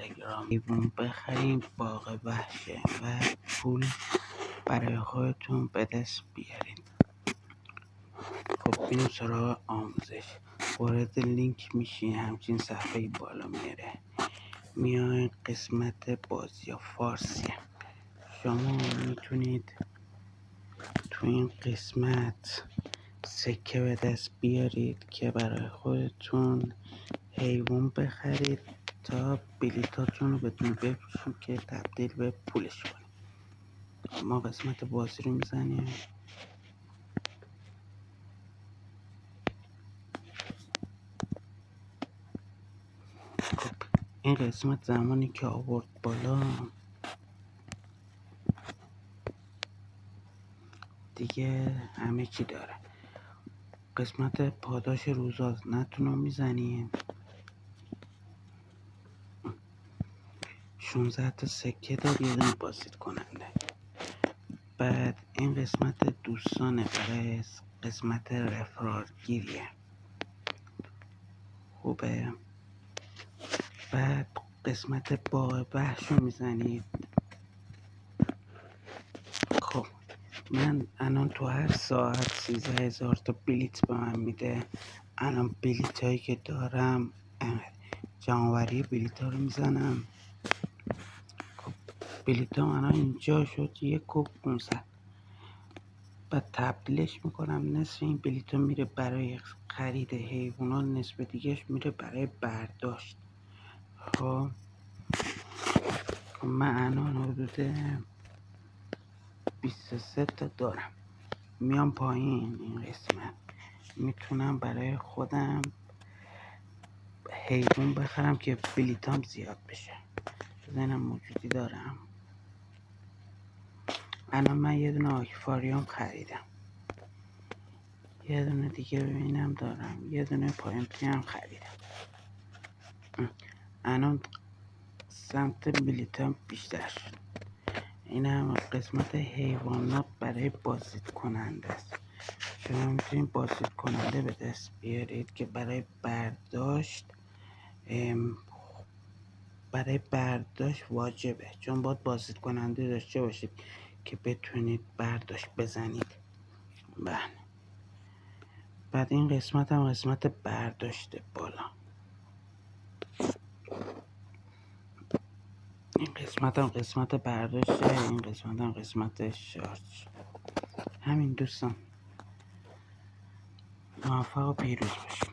تلگرام حیوان بخریم باغ وحشه و پول برای خودتون به دست بیارین. خب بریم سراغ آموزش. وارد لینک میشین، همچین صفحه بالا میاره، میاین قسمت بازی فارسی. شما میتونید تو این قسمت سکه به دست بیارید که برای خودتون حیوان بخرید تا بلیطاتون رو بتونید بفروشید که تبدیل به پولش کنید. ما قسمت بازی رو میزنیم. خب این قسمت زمانی که آورد بالا دیگه همه چی داره. قسمت پاداش روزانه‌تون رو میزنیم، 16 تا سکه داره، یه دونه بازدید کننده. بعد این قسمت دوستانه، برای قسمت رفرارگیریه، خوبه. بعد قسمت باغ وحش رو میزنید. خب من الان تو هر ساعت 13,000 تا بلیت به من میده. الان بلیت هایی که دارم جمع‌آوری بلیت ها رو میزنم. خب بلیت ها الان اینجا شد 1,500. بعد تبدیلش میکنم، نصف این بلیت ها میره برای خرید حیوانات، نصف دیگهش میره برای برداشت. خب من الان حدود 23 تا دارم. میام پایین این قسمت میتونم برای خودم حیوان بخرم که بلیتام زیاد بشه. بزنم موجودی دارم. الان من یه دونه آکواریوم خریدم، یه دونه دیگه ببینم دارم، یه دونه پایمپی هم خریدم. الان سمت بلیتام بیشتر شد. این هم قسمت حیوانات برای بازدید کننده است. شما میتونید بازدید کننده به دست بیارید که برای برداشت واجبه، چون باید بازدید کننده داشته باشید که بتونید برداشت بزنید. بله. بعد این قسمت هم قسمت برداشته بالا. این قسمت هم قسمت برداشته، این قسمت هم قسمت شارژ. همین دوستان، موفق و پیروز باشید.